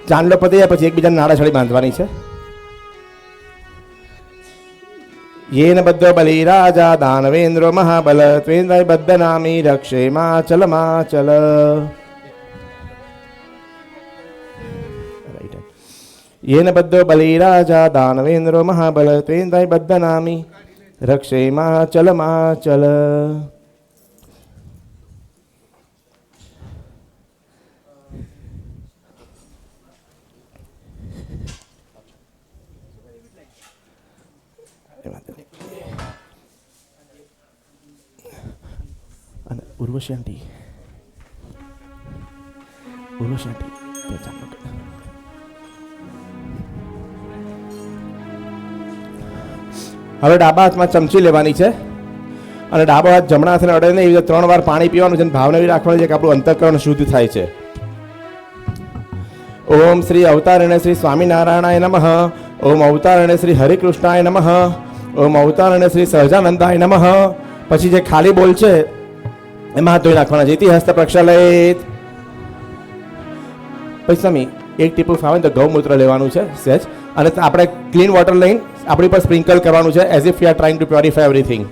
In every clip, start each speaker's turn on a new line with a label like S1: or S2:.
S1: ચાંદલો પતી જાય પછી એકબીજાને નાડાછડી બાંધવાની છે. येन बद्धो बलि राजा दानवेन्द्रो महाबल त्वेन्द्राय बद्धनामी रक्षे माचल माचल. येन बद्धो बलि राजा दानवेन्द्रो महाबल त्वेन्द्राय बद्धनामी रक्षे माचल माचल. ઉર્વશી આંટી હવે ડાબા હાથમાં ચમચી લેવાની છે અને ડાબા હાથ જમણા હાથને અડે નહીં, એવી રીતે 3 વાર પાણી પીવાનું છે અને ભાવના એવી રાખવાની છે કે આપણું અંતઃકરણ શુદ્ધ થાય છે. ઓમ શ્રી અવતારણે શ્રી સ્વામિનારાયણાય નમઃ. ઓમ અવતારણે શ્રી હરિકૃષ્ણાય નમઃ. ઓમ અવતારણે શ્રી સહજાનંદાય નમઃ. પછી જે ખાલી બોલ છે એમાં હાથ ધોઈ નાખવાના છે. ઇતિહસ્ત પ્રક્ષાલયિત. પછી તમે એક ટીપું ફાવે તો ગૌમૂત્ર લેવાનું છે સહેજ, અને આપણે ક્લીન વોટર લઈને આપણી પર સ્પ્રિંકલ કરવાનું છે as if you are trying to purify everything.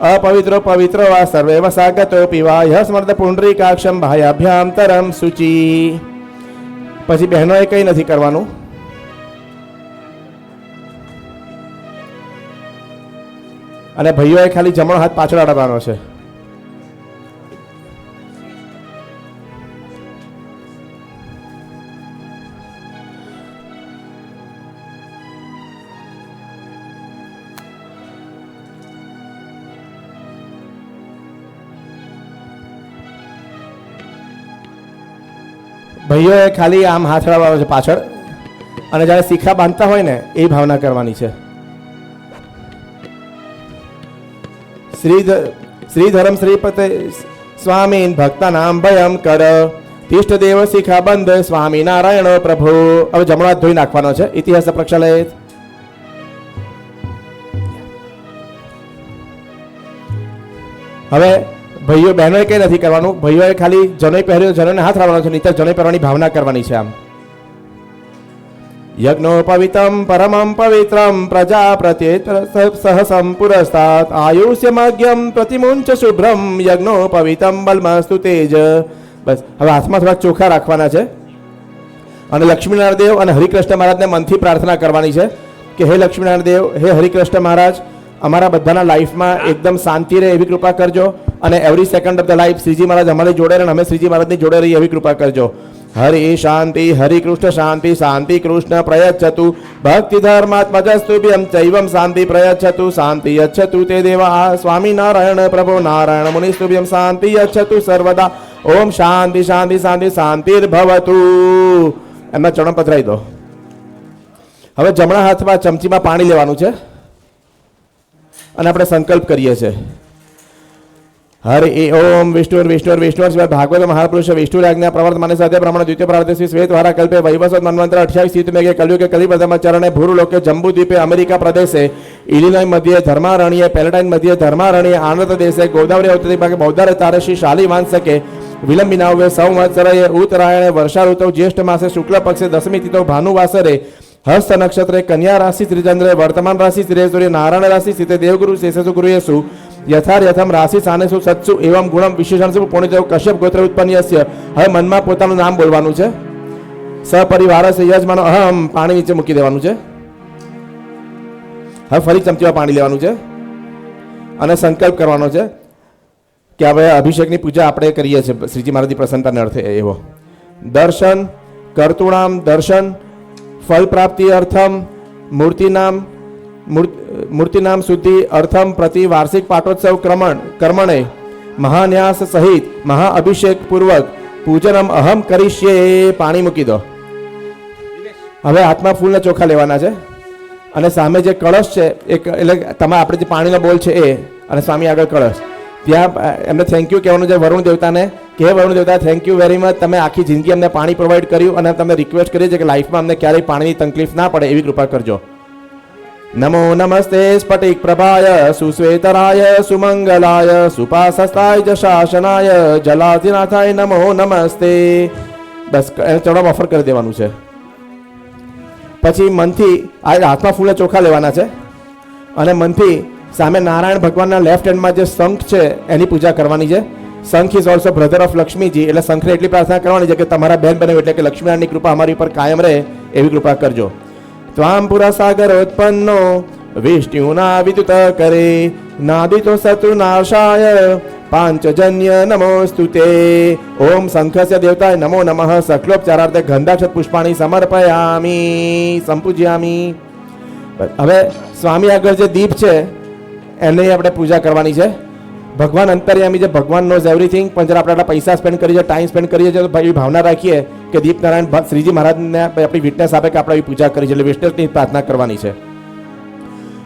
S1: અપવિત્રો પવિત્રો વા સર્વેવ સાગતો પીવાય સ્મર્દ પુંડરીકાક્ષમ ભાયાભ્યાંતરમ શુચિ. પછી બહેનોએ કંઈ નથી કરવાનું. અને ભાઈઓએ ખાલી જમણો હાથ પાછળ અડાવવાનો છે. ભાઈઓએ ખાલી આમ હાથ અડાવવાનો છે પાછળ, અને જ્યારે શિખા બાંધતા હોય ને એ ભાવના કરવાની છે. શ્રીધરમ શ્રીપતે સ્વામીન ભક્તા નામ ભયમ કર તિષ્ઠ દેવ શિખા બંધ સ્વામી નારાયણ પ્રભુ. હવે જમણો હાથ ધોઈ નાખવાનો છે. ઇતિહાસ પ્રક્ષાલય. હવે ભાઈઓ બહેનોએ કંઈ નથી કરવાનું. ભાઈઓએ ખાલી જનોઈ પહેર્યો, જનોઈને હાથ રાખવાનો છે, નીચે જનોઈ પહેરવાની ભાવના કરવાની છે. આમ યજ્ઞોપવિતમ પરમં પવિત્રમ પ્રજાપ્રત્યેત સહસં પુરસ્તાત આયુષ્યમગ્યમ પ્રતિમુંચ શુભ્રમ યજ્ઞોપવિતમ બલમસ્તુ તેજ. બસ હવે હાથમાં થોડાક ચોખા રાખવાના છે અને લક્ષ્મીનારાયણ દેવ અને હરિકૃષ્ણ મહારાજને મનથી પ્રાર્થના કરવાની છે કે હે લક્ષ્મીનારાયણ દેવ, હે હરિકૃષ્ણ મહારાજ, અમારા બધાના લાઈફમાં એકદમ શાંતિ રહે એવી કૃપા કરજો, અને every second of the life Shriji Maharaj અમારી જોડે રહે અને અમે શ્રીજી મહારાજની જોડે રહી એવી કૃપા કરજો. હરિ શાંતિ હરિ કૃષ્ણ શાંતિ શાંતિ કૃષ્ણ પ્રયચ્છતુ ભક્તિ ધર્માત્મજસ્તુભ્યં ચૈવમ શાંતિ પ્રયચ્છતુ શાંતિ યચ્છતુ તે દેવા સ્વામિનારાયણ પ્રભો નારાયણ મુનિસ્તુભ્યં શાંતિ યચ્છતુ સર્વદા. ઓમ શાંતિ શાંતિ શાંતિ શાંતિર્ભવતુ. એમના ચરણ પધરાવી દો. હવે જમણા હાથમાં ચમચીમાં પાણી લેવાનું છે અને આપણે સંકલ્પ કરીએ છીએ. હરિ ઓમ વિષ્ણુર વિષ્ણુર વિષ્ણુર શિવાય ભાગવત મહાપુરુષ વિષ્ણુ આજ્ઞા પ્રવર્તમાને સાથે પ્રમાણ દ્વિતીય પ્રાર્થે શ્રી શ્વેત વારા કલ્પે વૈવસ્વત મન્વંતર 28 સ્થિત મેઘે કલયુગે કલિપ્રથમ ચરણે ભૂરુલોકે જંબુદ્વીપે અમેરિકા પ્રદેશે ઇલિનોય મધ્યે ધર્મારણ્ય પેલેટાઇન મધ્યે ધર્મારણ્ય આનંદ દેશે ગોદાવરી અવતરી ભાગે બૌદ્ધારે તારશી શાલી વાંસકે વિલંબિનાવે સંવત્સરય ઉત્તરાયણે વર્ષા ઋતુ જ્યેષ્ઠ માસે શુક્લ પક્ષે દશમી તિથો ભાનુવાસરે હસ્ત નક્ષત્રે કન્યા રાશિ શ્રીચંદ્રે વર્તમાન રાશિ શ્રેયસૂર્ય નારાયણ રાશિ સ્થિતે દેવગુરુ શેષસુ ગુરુયેસુ યથાર્યથમ રાશિ સાનેસુ સત્સુ એવમ ગુણમ વિશેષણ પુણ્યદેવ કશ્યપ ગોત્ર ઉત્પન્નસ્ય. હવે મનમાં પોતાનું નામ બોલવાનું છે. સપરિવાર યજમાનો અહમ. પાણી નીચે મૂકી દેવાનું છે. હવે ફરી ચમચીમાં પાણી લેવાનું છે અને સંકલ્પ કરવાનો છે કે હવે અભિષેકની પૂજા આપણે કરીએ છીએ શ્રીજી મહારાજની પ્રસન્નતાને અર્થે. એવો દર્શન કર્તુણામ દર્શન ફલ પ્રાપ્તિ અર્થમ મૂર્તિનામ શુદ્ધિ અર્થમ પ્રતિ વાર્ષિક પાટોત્સવ કર્મણે મહાન્યાસ સહિત મહાઅભિષેક પૂર્વક પૂજનમ અહમ કરીશ્યે. પાણી મૂકી દો. હવે હાથમાં ફૂલના ચોખા લેવાના છે અને સામે જે કળશ છે એટલે તમે આપણે જે પાણીનો બોલ છે એ, અને સ્વામી આગળ કળશ. ત્યાં એમને થેન્ક યુ કહેવાનું છે વરુણ દેવતાને કે વરુણ દેવતા થેન્ક યુ વેરી મચ, તમે આખી જિંદગી અમને પાણી પ્રોવાઈડ કર્યું અને તમને રિક્વેસ્ટ કરીએ છીએ કે લાઈફમાં અમને ક્યારેય પાણીની તકલીફ ના પડે એવી કૃપા કરજો. નમો નમસ્તે સ્ફટિક પ્રભાય સુશ્વેતરાય સુમંગલાય સુપાસસ્તાય જશાસનાય જલાધિનાથાય નમો નમસ્તે. બસ ચડો ઓફર કરી દેવાનું છે. પછી મનથી આ હાથમાં ફૂલે ચોખા લેવાના છે અને મનથી સામે નારાયણ ભગવાનના લેફ્ટ હેન્ડમાં જે શંખ છે એની પૂજા કરવાની છે. શંખ is also brother of Lakshmiji, એટલે શંખને એટલી પ્રાર્થના કરવાની છે કે તમારા બેન બને એટલે કે લક્ષ્મીનારાયણની કૃપા અમારી ઉપર કાયમ રહે એવી કૃપા કરજો. ત્વામ પુરા સાગરોત્પન્નો વિષ્ણુના વિદુત કરે નાદિતો શત્રુનાશાય પાંચજન્ય નમોસ્તુતે. ઓમ શંખસ્ય દેવતાય નમો નમઃ સકલોપચારાર્થે ગંધાક્ષત પુષ્પાણી સમર્પયામી સંપૂજ્યામી. હવે સ્વામી આગળ જે દીપ છે એની આપણે પૂજા કરવાની છે. ભગવાન અંતર્યામી છે, ભગવાન નોઝ એવરીથિંગ, પણ જરા આપણે પૈસા સ્પેન્ડ કરીએ છીએ, ટાઈમ સ્પેન્ડ કરીએ છીએ તો ભાઈ ભાવના રાખીએ કે દીપનારાયણ શ્રીજી મહારાજને આપણી વિટનેસ આપે કે આપણે એવી પૂજા કરી છે, એટલે વિષ્ણુની પ્રાર્થના કરવાની છે.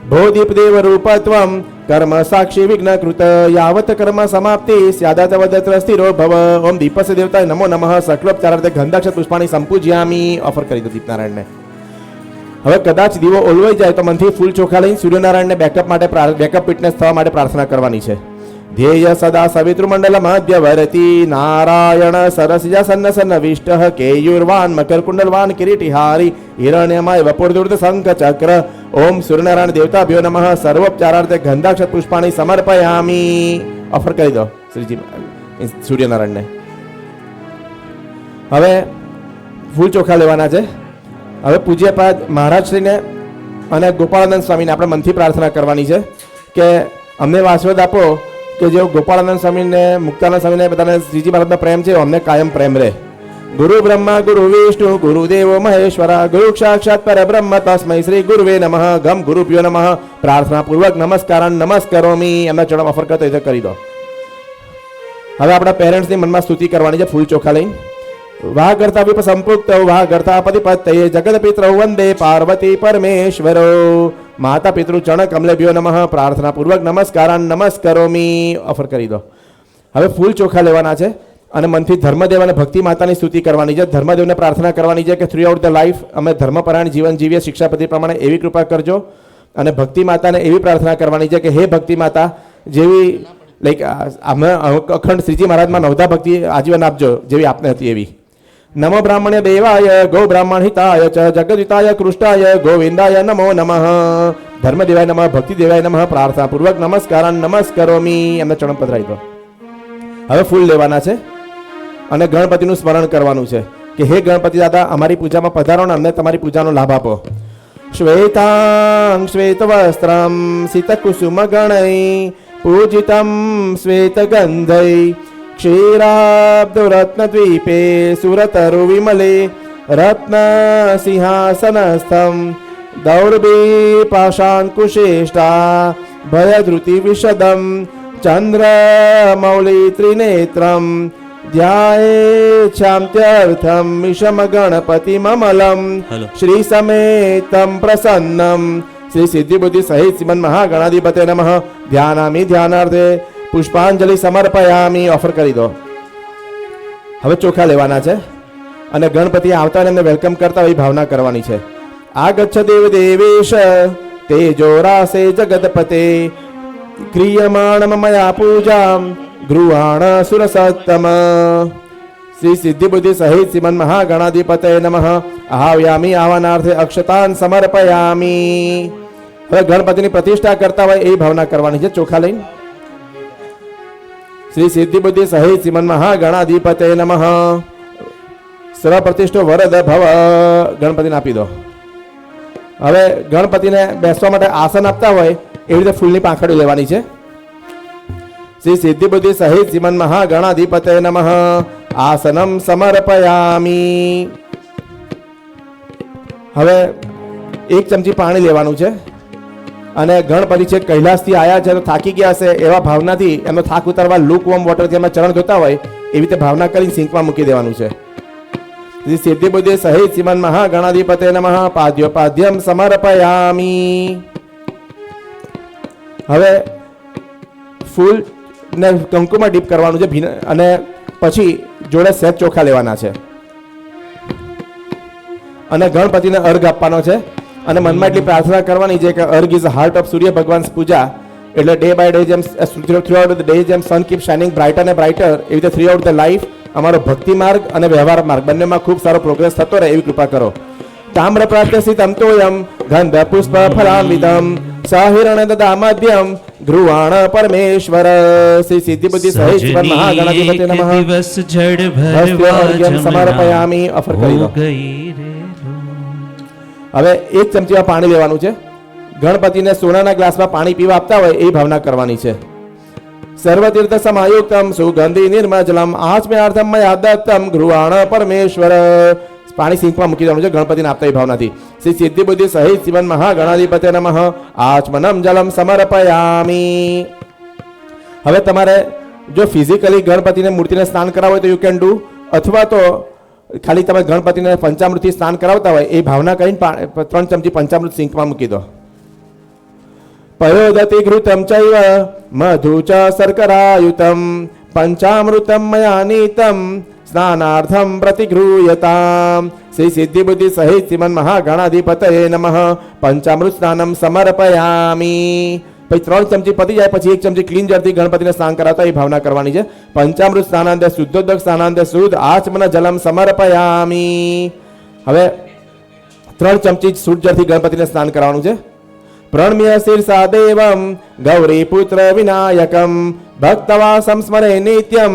S1: ભો દીપદેવ રૂપત્વમ કર્મ સાક્ષી વિઘ્ન કૃત યાવત કર્મ સમાપ્તિ સ્યાદાત વદત્ર સ્થિરો ભવ. ઓમ દીપસ્ય દેવતાય નમો નમઃ સકલોપચારાર્થે ગંધાક્ષત પુષ્પાણી સંપૂજ્યામી. ઓફર કરી દો દીપનારાયણને. હવે કદાચ દીવો ઓલવાઈ જાય તો મનથી ફૂલ ચોખા લઈને સૂર્યનારાયણને બેકઅપ માટે બેકઅપ ફિટનેસ થવા માટે પ્રાર્થના કરવાની છે. ધ્યેય સદા સવિતૃમંડલ મધ્યવર્તી નારાયણ સરસિજ સન્ન સન્ન વિષ્ટ કેયુર્વાન મકરકુંડલવાન કિરીટિહારી હિરણ્યમય વપુર્દુર્દ શંખ ચક્ર. ઓમ સૂર્યનારાયણ દેવતાભ્યો નમઃ સર્વોપચારાર્થે ગંધાક્ષત પુષ્પાણી સમર્પયામી. ઓફર કરી દો શ્રીજી સૂર્યનારાયણને. હવે ફૂલ ચોખા લેવાના છે. હવે પૂજ્યપાદ મહારાજશ્રીને અને ગોપાળાનંદ સ્વામીને આપણે મનથી પ્રાર્થના કરવાની છે કે અમને આશીર્વાદ આપો કે જેઓ ગોપાળાનંદ સ્વામીને મુક્તાનંદ સ્વામીને બધાને શ્રીજી મહારાજનો પ્રેમ છે અમને કાયમ પ્રેમ રહે. ગુરુ બ્રહ્મા ગુરુ વિષ્ણુ ગુરુદેવો મહેશ્વરા ગુરુ સાક્ષાત પરબ્રહ્મ તસ્મૈ શ્રી ગુરુવે નમઃ ગમ ગુરુભ્યો નમઃ. પ્રાર્થના પૂર્વક નમસ્કારાન નમસ્કરોમી. એમના ચરણ ઓફર કરતો એ કરી દો. હવે આપણા પેરેન્ટ્સની મનમાં સ્તુતિ કરવાની છે ફૂલ ચોખા લઈને. વાહ કરતા વિપ સંપૃક્ત વાહ કરતા પતિપતયે જગત પિતૃ વંદે પાર્વતી પરમેશ્વરો. માતા પિતૃ ચરણ કમલેભ્યો નમઃ. પ્રાર્થના પૂર્વક નમસ્કારાન નમસ્કરોમી. ઓફર કરી દો. હવે ફૂલ ચોખા લેવાના છે અને મનથી ધર્મદેવ અને ભક્તિ માતાની સ્તુતિ કરવાની છે. ધર્મદેવને પ્રાર્થના કરવાની છે કે થ્રુ આઉટ ધ લાઈફ અમે ધર્મપરાયણ જીવન જીવીએ, શિક્ષાપતિ પ્રમાણે એવી કૃપા કરજો. અને ભક્તિ માતાને એવી પ્રાર્થના કરવાની છે કે હે ભક્તિ માતા જેવી લાઈક અમે અખંડ શ્રીજી મહારાજમાં નવધા ભક્તિ આજીવન આપજો જેવી આપને હતી એવી. નમો બ્રાહ્મણ્ય દેવાય ગો બ્રાહ્મણ હિતાય ચ જગદિતાય કૃષ્ણાય ગોવિંદાય નમો નમઃ. ધર્મદેવાય નમઃ ભક્તિ દેવાય નમઃ. પ્રાર્થના પૂર્વક નમસ્કારાન નમસ્કરોમી. એમને ચરણ પધરાવી દો. હવે ફૂલ લેવાના છે અને ગણપતિનું સ્મરણ કરવાનું છે કે હે ગણપતિ દાદા અમારી પૂજામાં પધારો ને અમને તમારી પૂજાનો લાભ આપો. શ્વેતાંગ શ્વેત વસ્ત્રમ સિત કુસુમ ગણૈ પૂજિતમ શ્વેત ગંધૈ ક્ષીરાબ્દો રત્ન દ્વીપે સુરતરુ વિમલે રત્ન સિંહાસનસ્થમ દૌર્ભી પાષાણકુશેષ્ટા ભયધૃતિ વિશદમ ચંદ્ર મૌલી ત્રિનેત્રમ ધ્યાયેચ્છામ્યર્થમ વિષમ ગણપતિ મમલમ શ્રી સમેતમ પ્રસન્નમ શ્રી સિદ્ધિ બુદ્ધિ સહિત શ્રીમન મહાગણાધિપતે નમઃ. ધ્યાનામિ ધ્યાનાર્થે પુષ્પાંજલિ સમર્પયામી. ઓફર કરી દો. હવે ચોખા લેવાના છે અને ગણપતિ આવતા એમને વેલકમ કરતા હોય ભાવના કરવાની છે. આગચ્છ દેવ દેવેશ તેજો રાસે જગતપતે ક્રિયમાણમ મયા પૂજા ગૃહાણ સુરસત્તમ. શ્રી સિદ્ધિ બુદ્ધિ સહિત શ્રીમન મહાગણાધિપતે નમઃ. આહ્વયામી આવનાર્થે અક્ષતાન સમર્પયામી. હવે ગણપતિની પ્રતિષ્ઠા કરતા હોય એ ભાવના કરવાની છે ચોખા લઈને. શ્રી સિદ્ધિ બુદ્ધિ સહિત શ્રીમન મહાગણાધિપતે નમઃ. સર્વપ્રતિષ્ઠો વરદ ભવ. ગણપતિને આપી દો. હવે ગણપતિને બેસવા માટે આસન આપતા હોય એવી રીતે ફૂલની પાંખડીઓ લેવાની છે. શ્રી સિદ્ધિ બુદ્ધિ સહિત શ્રીમન મહાગણાધિપતે નમઃ. આસનમ સમર્પયામી. હવે એક ચમચી પાણી લેવાનું છે અને ગણપતિ છે કૈલાસથી આવ્યા છે તો થાકી ગયા હશે એવા ભાવનાથી એમનો થાક ઉતારવા લુક વોર્મ વોટરથી એમના ચરણ ધોતા હોય એવી રીતે ભાવના કરીને સિંકમાં મૂકી દેવાનું છે. શ્રી સિદ્ધિ બુદ્ધિ સહિત શ્રીમન મહાગણાધિપતે નમઃ. પાદ્યોપાદ્યમ સમર્પયામી. હવે ફૂલ ને કંકુમાં ડીપ કરવાનું છે અને પછી જોડે સહેજ ચોખા લેવાના છે અને ગણપતિને અર્ઘ આપવાનો છે અને મનમાં એટલી પ્રાર્થના કરવાની છે કે અર્ઘ ઇઝ હાર્ટ ઓફ સૂર્ય ભગવાન પૂજા. એટલે ડે બાય ડે જેમ થ્રુ આઉટ ધ ડે જેમ સન કીપ શાઇનિંગ બ્રાઇટર અને બ્રાઇટર એવી રીતે થ્રુ આઉટ ધ લાઈફ અમારો ભક્તિ માર્ગ અને વ્યવહાર માર્ગ બંનેમાં ખૂબ સારો પ્રોગ્રેસ થતો રહે એવી કૃપા કરો. તામ્રપ્રાપ્યસિતમ તોયમ ગંધ પુષ્પ ફલાન્વિતમ સહિરણ દદામદ્યમ ગૃહાણ પરમેશ્વર. શ્રી સિદ્ધિ બુદ્ધિ સહિત શિવન મહાગણાધિપતિ નમઃ.
S2: દિવસ જડ
S1: હસ્ત્યોર્ઘ્યમ સમર્પયામિ. અફર કરી દો. હવે એક ચમચીમાં પાણી લેવાનું છે. ગણપતિને સોનાના ગ્લાસમાં પાણી પીવા આપતા હોય એ ભાવના કરવાની છે. સર્વતીર્થ સમાયુક્તમ સુગંધી નિર્મજલમ આચમ્યાર્થમ મયા દત્તમ ગૃહાણ પરમેશ્વર. પાણી સિંકમાં મૂકી દેવાનું છે ગણપતિને આપતા એ ભાવનાથી. શ્રી સિદ્ધિ બુદ્ધિ સહિત શિવન મહાગણાધિપતિ નમઃ. આચમનમ જલમ સમર્પયામિ. હવે તમારે જો ફિઝિકલી ગણપતિને મૂર્તિને સ્નાન કરાવવું હોય તો યુ કેન ડુ, અથવા તો ખાલી તમે ગણપતિને પંચામૃતથી સ્નાન કરાવતા હોય એ ભાવના કરીને 3 ચમચી પંચામૃત સિંકમાં મૂકી દો. પયોદતિ ઘૃતમ ચૈવ મધુ ચ શર્કરાયુતમ પંચામૃતમ મયા નીતમ સ્નાનાર્થમ પ્રતિગૃહ્યતામ. શ્રી સિદ્ધિ બુદ્ધિ સહિત શ્રીમન મહાગણાધિપતયે નમઃ. પંચામૃત સ્નાનમ સમર્પયામિ. પછી 3 ચમચી પતી જાય પછી 1 ચમચી ક્લીન જળથી ગણપતિને સ્નાન કરાવતા એ ભાવના કરવાની છે. પંચામૃત સ્નાનાંતે શુદ્ધોદક સ્નાનાંતે શુદ્ધ આચમન જલમ સમર્પયામિ. હવે 3 ચમચી શુદ્ધ જળથી ગણપતિને સ્નાન કરવાનું છે. પ્રણમ્ય શીર્ષા દેવમ ગૌરી પુત્ર વિનાયકમ ભક્તવાસમ સ્મરે નિત્યમ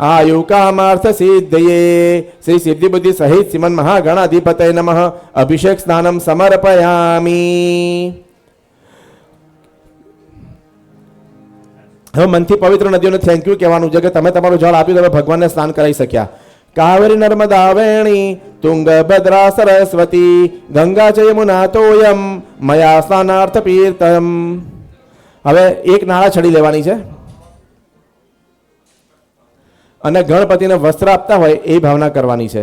S1: આયુ કામાર્થ સિદ્ધયે. શ્રી સિદ્ધિ બુદ્ધિ સહિત શ્રીમન મહાગણાધિપતયે નમઃ. અભિષેક સ્નાનમ સમર્પયામિ. હવે મનથી પવિત્ર નદીઓને થેન્ક યુ કહેવાનું છે કે તમે તમારું જળ આપ્યું, તમે ભગવાનને સ્નાન કરાવી શક્યા. કાવેરી નર્મદા વેણી તુંગભદ્રા સરસ્વતી ગંગા ચ યમુના તોયમ મયા સ્નાનાર્થ પીર્તમ. હવે એક નાળા છડી લેવાની છે અને ગણપતિને વસ્ત્ર આપતા હોય એ ભાવના કરવાની છે.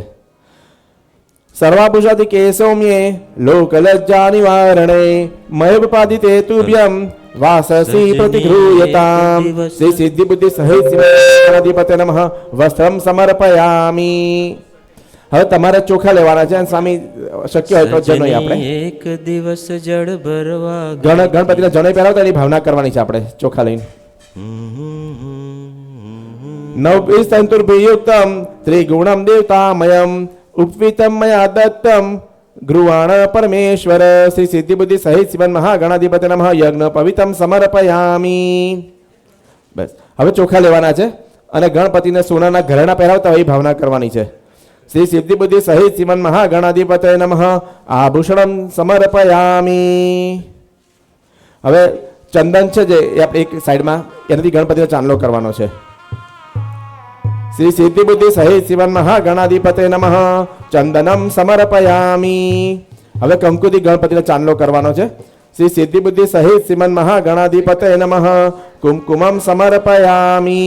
S1: સર્વાભૂષાદિ કેશૌમ્યે લોકલજ્જા નિવારણે મયપાદિતે તુભ્યમ વાસસી પ્રતિગૃહ્યતામ. શ્રી સિદ્ધિ બુદ્ધિ સહિત શિવાધિપતે નમઃ. વસ્ત્રમ સમર્પયામિ. હવે તમારે ચોખા લેવાના છે અને સ્વામી શક્ય હોય તો જનોઈ આપણે
S2: એક દિવસ જળ ભરવા
S1: ગણપતિને જનોઈ પહેરાવતા એની ભાવના કરવાની છે આપણે ચોખા લઈને. નવભિસ્તંતુર્ભિયુક્તમ ત્રિગુણમ દેવતામયમ ઉપવિતમ મયા દત્તમ ગૃહાણ પરમેશ્વર. શ્રી સિદ્ધિ બુદ્ધિ સહિત શિવન મહાગણાધિપતિ નમઃ. યજ્ઞ પવિત્રમ સમર્પયામિ. બસ હવે ચોખા લેવાના છે અને ગણપતિને સોનાના ઘરેણા પહેરાવતા હોય એ ભાવના કરવાની છે. શ્રી સિદ્ધિ બુદ્ધિ સહિત શિવન મહાગણાધિપતયે નમઃ. આભૂષણમ સમર્પયામિ. હવે ચંદન છે જે એ આપણે એક સાઈડમાં એનાથી ગણપતિનો ચાંદલો કરવાનો છે. શ્રી સિદ્ધિ બુદ્ધિ સહિત શિવન મહાગણાધિપતયે નમઃ. ચંદનમ સમર્પયામિ. હવે કંકુથી ગણપતિનો ચાંદલો કરવાનો છે. શ્રી સિદ્ધિ બુદ્ધિ સહિત શ્રીમન મહાગણાધિપતયે નમઃ. કુમકુમમ સમર્પયામિ.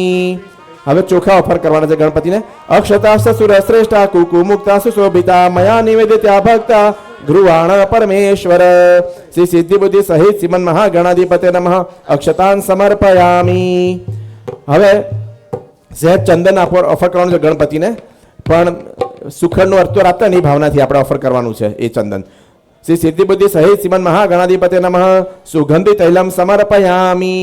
S1: હવે ચોખા ઓફર કરવાના છે ગણપતિને. અક્ષતાસ્ત સુર શ્રેષ્ઠા કુકુમુક્તા સુશોભિતા મયા નિવેદિત્યા ભક્તા ગૃહાણ પરમેશ્વર. શ્રી સિદ્ધિ બુદ્ધિ સહિત શ્રીમન મહાગણાધિપતયે નમઃ. અક્ષતાન સમર્પયામિ. હવે સહેજ ચંદન ઓફર કરવાનું છે ગણપતિને, પણ સુખડનું અર્થર આપતા એની ભાવનાથી આપણે ઓફર કરવાનું છે એ ચંદન. શ્રી સિદ્ધિ બુદ્ધિ સહિત શ્રીમન મહાગણાધિપતયે નમઃ. સુગંધિ તૈલમ સમર્પયામિ.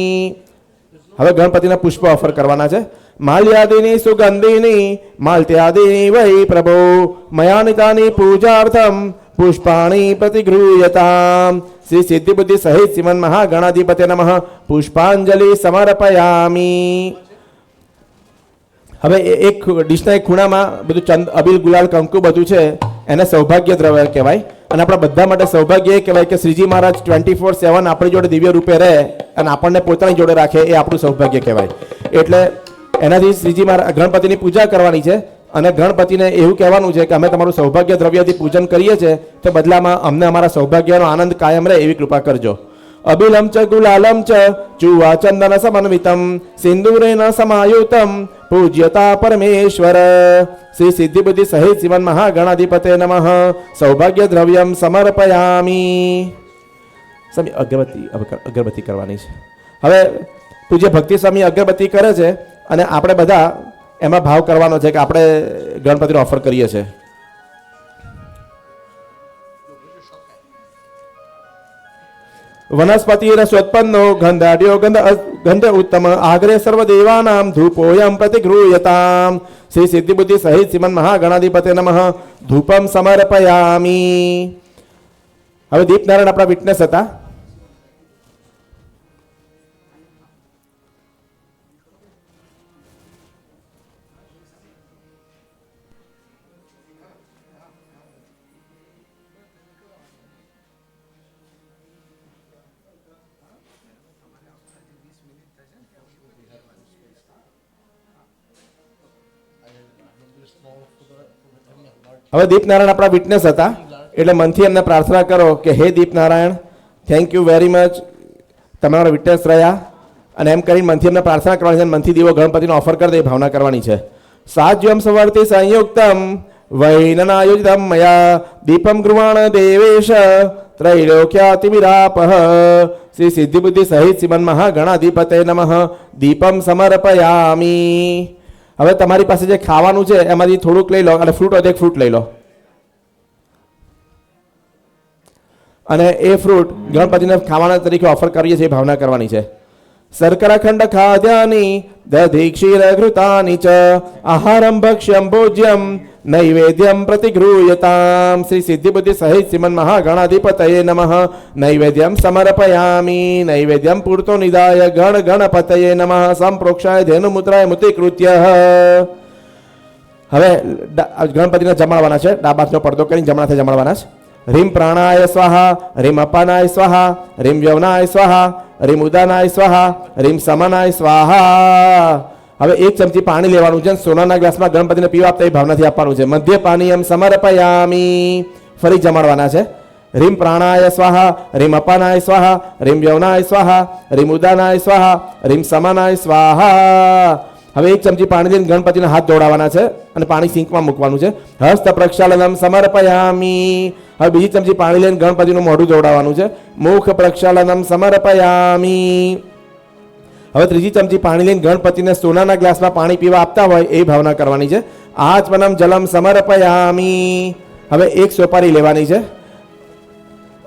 S1: હવે ગણપતિના પુષ્પ ઓફર કરવાના છે. માલ્યાદિની સુગંધિની માલ્ત્યાદિની વૈ પ્રભો મયાનિતાની પૂજાર્થમ પુષ્પાણી પ્રતિગૃહ્યતામ. શ્રી સિદ્ધિ બુદ્ધિ સહિત શ્રીમન મહાગણાધિપતયે નમઃ. પુષ્પાંજલિ સમર્પયામિ. હવે એક ડીશના એક ખૂણામાં બધું અબીલ ગુલાલ કંકુ બધું છે એને સૌભાગ્ય દ્રવ્ય કહેવાય. અને આપણા બધા માટે સૌભાગ્ય એ કહેવાય કે શ્રીજી મહારાજ 24/7 આપણી જોડે દિવ્ય રૂપે રહે અને આપણને પોતાની જોડે રાખે એ આપણું સૌભાગ્ય કહેવાય. એટલે એનાથી શ્રીજી મહારાજ ગણપતિની પૂજા કરવાની છે અને ગણપતિને એવું કહેવાનું છે કે અમે તમારું સૌભાગ્ય દ્રવ્યથી પૂજન કરીએ છીએ તો બદલામાં અમને અમારા સૌભાગ્યનો આનંદ કાયમ રહે એવી કૃપા કરજો. અબિલમ ચ ગુલાલમ ચ ચુવા ચંદન સમન્વિતમ સિંદૂરેન સમાયુતમ પૂજ્યતા પરમેશ્વર. શ્રી સિદ્ધિ બુદ્ધિ સહિત શિવન મહાગણાધિપતયે નમઃ. સૌભાગ્ય દ્રવ્યમ સમર્પયામિ. સ્વામી અગરબત્તી કરવાની છે. હવે પૂજ્ય ભક્તિ સ્વામી અગરબત્તી કરે છે અને આપણે બધા એમાં ભાવ કરવાનો છે કે આપણે ગણપતિનો ઓફર કરીએ છીએ. વનસ્પતિ રસોત્પન્નો ગંધાઢ્યો ગંધ ઉત્તમ આગ્રે સર્વદેવાનામ ધૂપોયમ પ્રતિગૃહ્યતામ. શ્રી સિદ્ધિ બુદ્ધિ સહિત શ્રીમન મહાગણાધિપતયે નમઃ. ધૂપમ સમર્પયામિ. હવે દીપનારાયણ આપણા વિટનેસ હતા. હવે દીપનારાયણ આપણા વિટનેસ હતા એટલે મનથી એમને પ્રાર્થના કરો કે હે દીપનારાયણ, થેન્ક યુ વેરી મચ, તમારા વિટનેસ રહ્યા. અને એમ કરીને મનથી એમને પ્રાર્થના કરવાની છે. મનથી દીવો ગણપતિનો ઓફર કરી દે ભાવના કરવાની છે. સાજ્યમ સવર્તિ સંયુક્તમ વૈનનાયુજ્યમ મયા દીપમ ગૃવાણ દેવેશ ત્રૈલોક્યાતિમિરાપહ શ્રી સિદ્ધિ બુદ્ધિ સહિત શ્રીમન મહાગણાધિપતે નમઃ દીપમ સમર્પયામી. હવે તમારી પાસે જે ખાવાનું છે એમાંથી થોડુંક લઈ લો અને ફ્રૂટ હોય એક ફ્રૂટ લઈ લો અને એ ફ્રૂટ ગણપતિને ખાવાના તરીકે ઓફર કરીએ છીએ ભાવના કરવાની છે. શર્કરાખંડ ખાદ્યાની દધી ક્ષીર ઘૃતાની ચ આહારમ ભક્ષ્યમ ભોજ્યમ નૈવેદ્યમ પ્રતિગૃહ્યતામ શ્રી સિદ્ધિ બુદ્ધિ સહિત શ્રીમન મહાગણાધિપતયે નમઃ નૈવેદ્યમ સમર્પયામી. નૈવેદ્યમ પૂર્તો નિદાય ગણ ગણપતયે નમઃ સંપ્રોક્ષાય ધેનુ મુદ્રાય મુતિકૃત્ય. હવે ગણપતિને જમાડવાના છે. ડાબા હાથનો પડદો કરીને જમણાથી જમાડવાના છે. રીમ પ્રાણાય સ્વાહા, રીમ અપાનાય સ્વાહા, રીમ વ્યવનાય સ્વાહા, રીમ ઉદાનાય સ્વાહા, રીમ સમનાય સ્વાહા. હવે એક ચમચી પાણી લેવાનું છે. સોનાના ગ્લાસમાં ગણપતિને પીવા આપતા એ ભાવનાથી આપવાનું છે. મધ્ય પાનીયમ સમર્પયામી. ફરી જમાડવાના છે. રીમ પ્રાણાય સ્વાહા, રીમ અપાનાય સ્વાહા, રીમ વ્યવનાય સ્વાહા, રીમ ઉદાનાય સ્વાહા, રીમ સમનાય સ્વાહા. હવે એક ચમચી પાણી લઈને ગણપતિના હાથ દોડાવવાના છે અને પાણી સિંકમાં મૂકવાનું છે. હસ્ત પ્રક્ષાલનમ સમર્પયામી. હવે બીજી ચમચી પાણી લઈને ગણપતિનું મોઢું દોડાવવાનું છે. મુખ પ્રક્ષાલનમ સમર્પયામી. હવે ત્રીજી ચમચી પાણી લઈને ગણપતિને સોનાના ગ્લાસમાં પાણી પીવા આપતા હોય એ ભાવના કરવાની છે. આચમનમ જલમ સમર્પયામી. હવે એક સોપારી લેવાની છે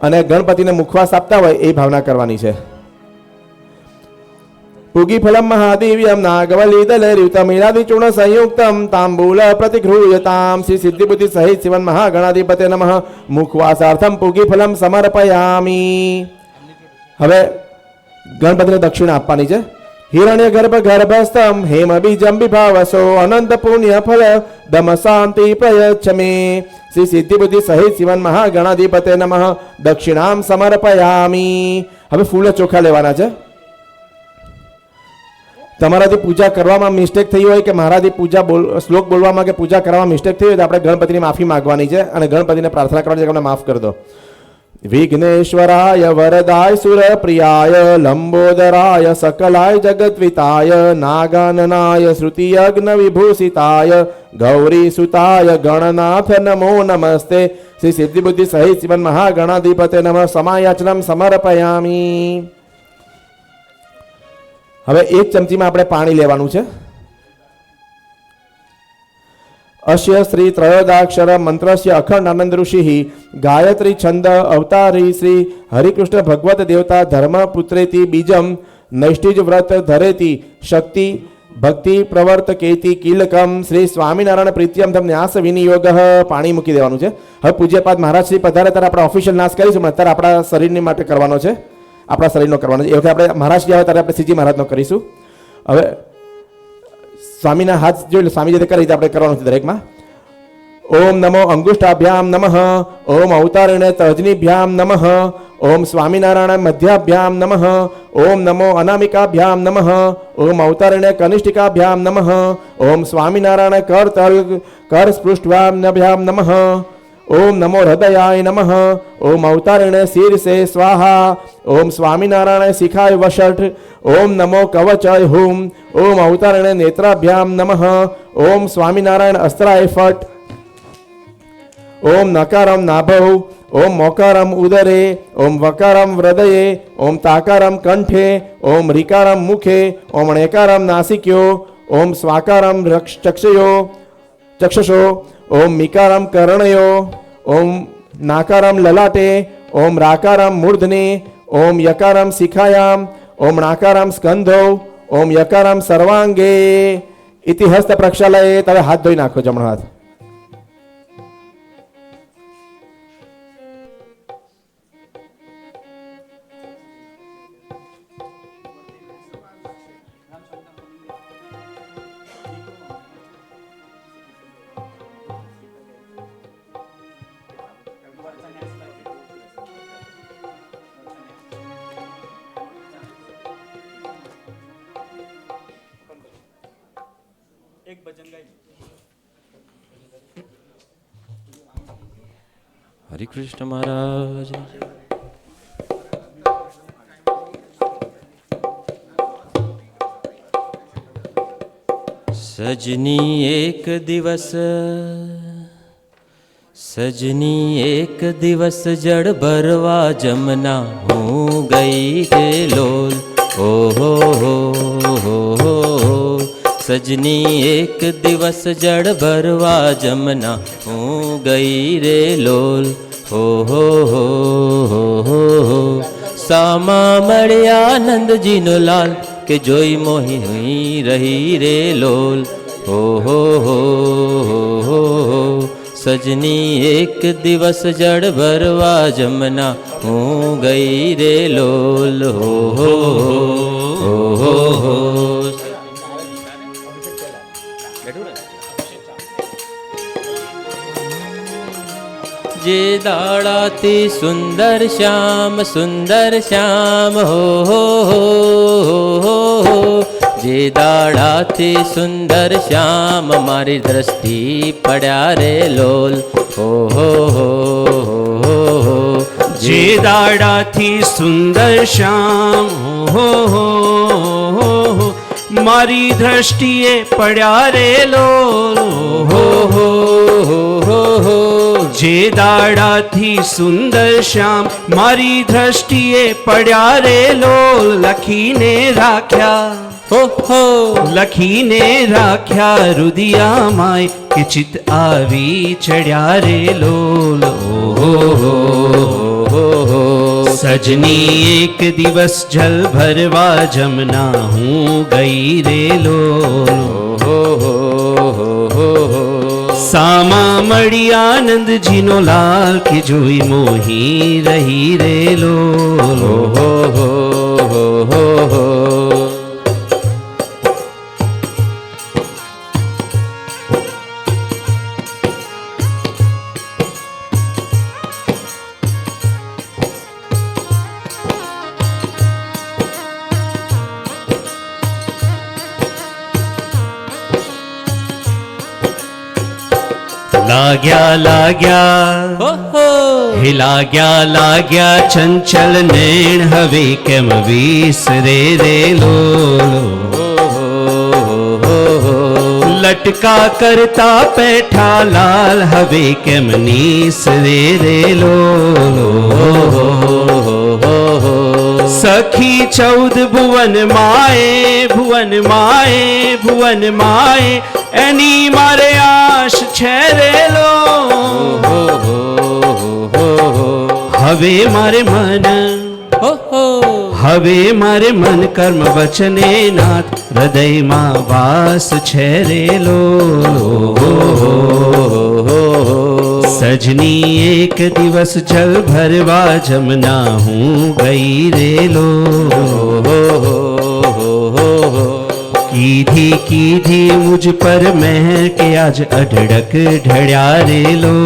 S1: અને ગણપતિને મુખવાસ આપતા હોય એ ભાવના કરવાની છે. પૂગીફલમ મહાદેવ્યમ નાગવલી દલયુતમિલાદિ ચૂર્ણ સંયુક્તમ તાંબૂલ પ્રતિગૃહ્યતામ શ્રી સિદ્ધિ બુદ્ધિ સહિત શિવન મહાગણાધિપતે નમઃ મુખવાસાર્થમ પૂગીફલમ સમર્પયામી. હવે ગણપતિને દક્ષિણા આપવાની છે. હિરણ્ય ગર્ભ ગર્ભસ્થમ હેમ બીજમ વિભાવસો અનંત પુણ્ય ફલ દમ શાંતિ પ્રયચ્છમે શ્રી સિદ્ધિ બુદ્ધિ સહિત શિવન મહાગણાધિપતે નમઃ દક્ષિણામ સમર્પયામી. હવે ફૂલ ચોખા લેવાના છે. તમારાથી પૂજા કરવામાં મિસ્ટેક થઈ હોય કે મારાથી શ્લોક બોલવામાં કે પૂજા કરવામાં મિસ્ટેક થઈ હોય તો આપણે ગણપતિની માફી માંગવાની છે અને ગણપતિને પ્રાર્થના કરવાની છે કે અમને માફ કરી દો. વિઘ્નેશ્વરાય વરદાય સુરપ્રિયાય લંબોદરાય સકલાય જગદ્વિતાય નાગાનનાય શ્રુતિયજ્ઞ વિભૂષિતાય ગૌરી સુતાય ગણનાથ નમો નમસ્તે શ્રી સિદ્ધિ બુદ્ધિ સહિત શિવન મહાગણાધિપતે નમઃ સમાયાચનમ સમર્પયામી. હવે એક ચમચીમાં આપણે પાણી લેવાનું છે. અશ્ય શ્રી ત્રયોદાક્ષર મંત્રસ્ય અખંડ આનંદ ઋષિ ગાયત્રી છંદ અવતારી શ્રી હરિકૃષ્ણ ભગવત દેવતા ધર્મ પુત્રેતિ બીજમ નૈષ્ટિજ વ્રત ધરેતિ શક્તિ ભક્તિ પ્રવર્તકેતિ કિલકમ શ્રી સ્વામિનારાયણ પ્રીત્યમ ધમ ન્યાસ વિનિયોગ. પાણી મૂકી દેવાનું છે. હવે પૂજ્યપાદ મહારાજ શ્રી પધારે ત્યારે આપણે ઓફિશિયલ નાશ કરીશું. અત્યારે આપણા શરીરની માટે કરવાનો છે. આપણા શરીરનો કરવાનો છે. એ વખતે આપણે મહારાજજી આવે ત્યારે આપણે શ્રીજી મહારાજનો કરીશું. હવે સ્વામીના હાથ જોઈ સ્વામી જે કરી આપણે કરવાનું છે દરેકમાં. ઓમ નમો અંગુષ્ઠાભ્યામ નમઃ, ઓમ અવતારિણે તર્જનીભ્યામ નમઃ, ઓમ સ્વામિનારાયણ મધ્યાભ્યામ નમઃ, ઓમ નમો અનામિકાભ્યામ નમઃ, ઓમ અવતારિણે કનિષ્ઠિકાભ્યામ નમઃ, ઓમ સ્વામિનારાયણ કર સ્પૃષ્ટભ્યામ નમઃ, ઓમ નમો હૃદયાય નમઃ, ઓમ અવતારિણે શીર્ષે સ્વાહા, ઓમ સ્વામિનારાયણ શિખાય વષઠ, ઓમ નમો કવચાય હુમ, ઓમ અવતારિણે નેત્રાભ્યામ નમઃ, ઓમ સ્વામિનારાયણ અસ્ત્રાય ફટ, ઓમ નકારમ નાભૌ, ઓમ મોકારમ ઉદરે, ઓમ વકારમ હૃદયે, ઓમ તાકારમ કંઠે, ઓમ રિકારમ મુખે, ઓમ ણેકારમ નાસિક્યો, ઓમ સ્વાકારમ ચક્ષશો, ઓમ મિકારમ કર્ણયો, ઓમ નાકારમ લલાટે, ઓમ રાકારમ મૂર્ધને, ઓમ યકારમ શિખાયામ, ઓમ નાકારમ સ્કંધો, ઓમ યકારમ સર્વાંગે ઇતિ હસ્ત પ્રક્ષાલયે. તમે હાથ ધોઈ નાખો જમણો હાથ.
S2: હરે કૃષ્ણ મહારાજ. સજની એક દિવસ જળ ભરવા જમના હું ગઈ રે લોલ. ઓહો હો સજની એક દિવસ જળ ભરવા જમના હું ગઈ રે લોલ. ઓહો હો સામા મળ્યા નંદજીનો લાલ કે જોઈ મોહી હુઈ રહી રે લોલ. ઓહો હો સજની એક દિવસ જળ ભરવા જમના હું ગઈ રે લોલ. ઓહો હો જે દાડાથી સુંદર શ્યામ હો જે દાડાથી સુંદર શ્યામ મારી દ્રષ્ટિ પડ્યા રે લોલ. ઓહો
S3: જે દાડાથી સુંદર શ્યામ હો મારી દ્રષ્ટિએ પડ્યા રે લોલ. જે દાડાથી સુંદર શ્યામ મારી દ્રષ્ટિએ પડ્યા રે લોલ. લખીને રાખ્યા રુદિયામાય કે ચિત આવી ચડ્યા રે લોલ. સજની એક દિવસ જલ ભરવા જમના હું ગઈ રે લોલ. સામા મળી આનંદજીનો લાલ કે જોઈ મોહી રહી રે લોલ. લાગ્યા ચંચલ નૈણ હવે કેમ વિસરે રે લોલ. લટકા કરતા પેઠા લાલ હવે કેમ નિસરે રે લોલ. સખી 14 ભુવન માએ એની મારે આશ છે રે લો. હવે મારે મન કર્મ વચને નાથ હૃદયમાં વાસ છે રે લો. સજની એક દિવસ જલ ભરવા જમના હું ગઈ રે લો. કીધી મુझ પર મહેર કે આજ અઢળક ઢળ્યા રે લો.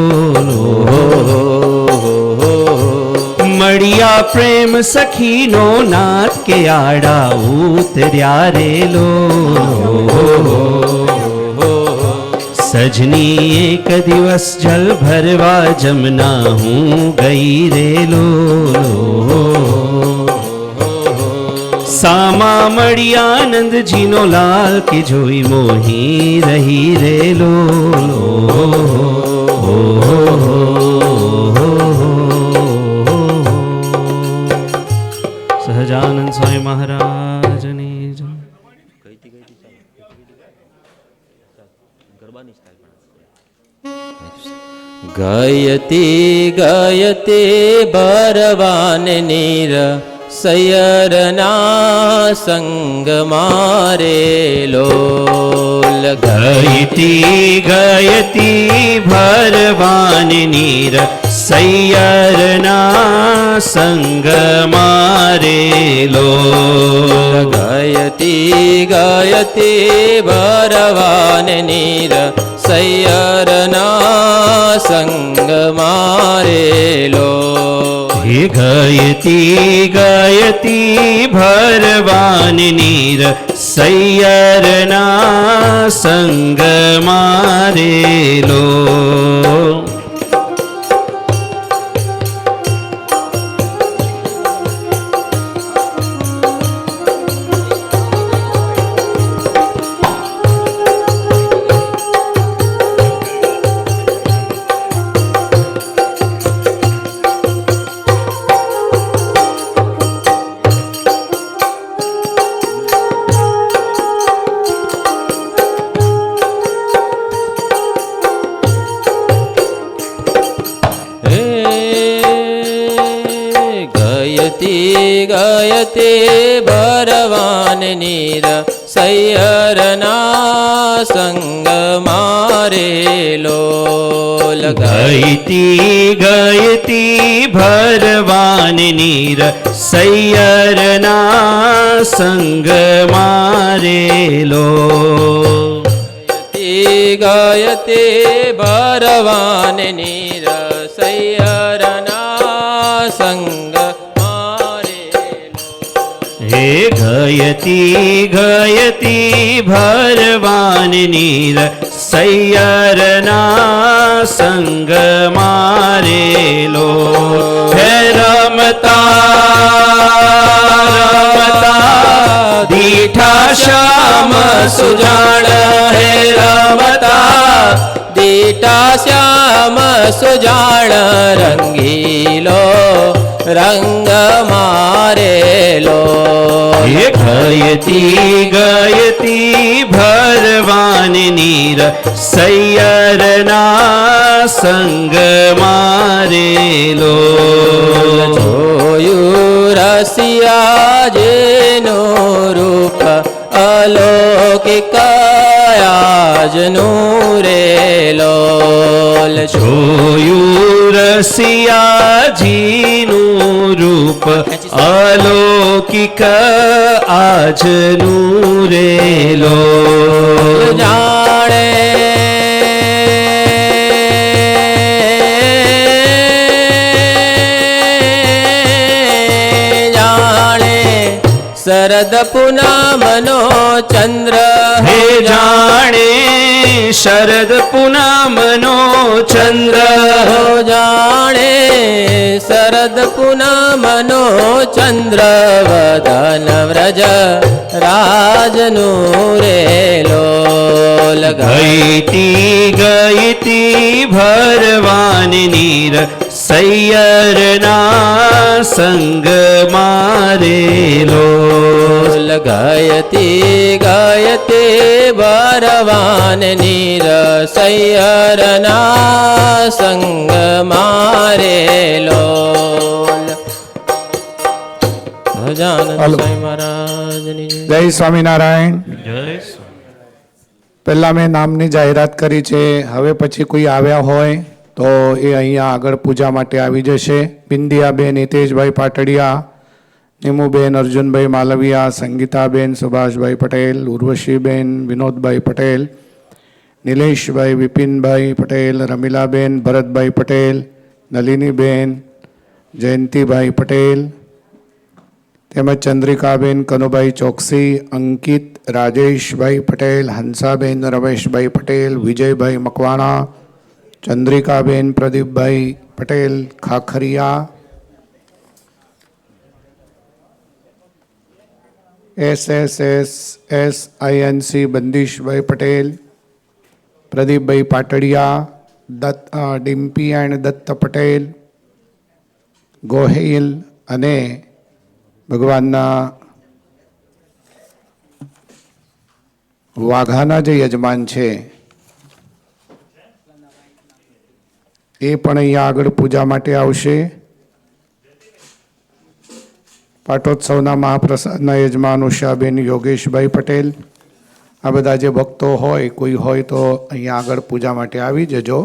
S3: મળ્યા પ્રેમ સખીનો નાથ કે આડા ઉતર્યા રે લો. સજની એક દિવસ જલ ભરવા જમના હું ગઈ રે લો. સામા મળી આનંદજીનો લાલ કે જોઈ મોહી રહી રે લો. સહજાનંદ સ્વામી મહારાજની જય.
S2: ગયતી ભરવાન નીર સૈયરના સંગ મારે લોલ.
S3: ગયતી ભરવાન નીર સૈયરના સંગ મારે લોલ.
S2: ગયતી ભરવાન નીર સૈયરના સંગ મારે લોલ.
S3: ગયતી ભરવાન નીર સૈયરના સંગ મારે લો.
S2: ગાયતે ભરવાન નીર સૈયરના સંગ મારે લોલ
S3: ગયતી ગયતી ભરવાન નીર સૈયરના સંગ મારેલો
S2: ગાયતે ભરવાન નીર સૈયરના સંગ મારેલો
S3: હે ગયતી ગયતી ભરવાન નીર સૈયરના સંગ મારેલો હે રમતા રમતા દીઠા શ્યામ સુજાણ
S2: હે રમતા દીટા શ્યામ સુજાણ રંગીલો રંગ મારેલો
S3: હે ગયતી ગયતી ભરવાન નીર સૈયરના સંગ મારેલો
S2: જોયું રસિયા જેનું રૂપ અલૌકિક આજનું રે લોલ
S3: જોયું રસિયાજીનું રૂપ અલૌકિક આજનું રેલો
S2: જાણે જાણે શરદ પૂનમનો ચંદ્ર
S3: હે જાણે શરદ પૂનમનો ચંદ્ર
S2: જાણે શરદ પૂનમનો ચંદ્ર વદન વ્રજ રાજનું રે લોલ
S3: ગયતી ગયતી ભરવાન નીર સૈયરના સંગ મારેલો
S2: ગયતી ગયતી ભરવાન નીર સૈયરના સંગ મારેલો ભજાનંદ સ્વામી મહારાજની
S4: જય સ્વામિનારાયણ.
S3: જય
S4: પહેલાં મેં નામની જાહેરાત કરી છે. હવે પછી કોઈ આવ્યા હોય તો એ અહીંયા આગળ પૂજા માટે આવી જશે. બિંદિયાબેન હિતેશભાઈ પાટડિયા, નીમુબેન અર્જુનભાઈ માલવિયા, સંગીતાબેન સુભાષભાઈ પટેલ, ઉર્વશીબેન વિનોદભાઈ પટેલ, નિલેશભાઈ વિપિનભાઈ પટેલ, રમીલાબેન ભરતભાઈ પટેલ, નલિનીબેન જયંતિભાઈ પટેલ, તેમજ ચંદ્રિકાબેન કનુભાઈ ચોકસી, અંકિત રાજેશભાઈ પટેલ, હંસાબેન રમેશભાઈ પટેલ, વિજયભાઈ મકવાણા, ચંદ્રિકાબેન પ્રદીપભાઈ પટેલ ખાખરિયા, SSSINC બંદીશભાઈ પટેલ, પ્રદીપભાઈ પાટડિયા, ડિમ્પી એન્ડ દત્ત પટેલ, ગોહિલ અને ભગવાનના વાઘાના જે યજમાન છે એ પણ અહીંયા આગળ પૂજા માટે આવશે. પાટોત્સવના મહાપ્રસાદના યજમાન ઉષાબેન યોગેશભાઈ પટેલ, આ બધા જે ભક્તો હોય કોઈ હોય તો અહીંયા આગળ પૂજા માટે આવી જજો.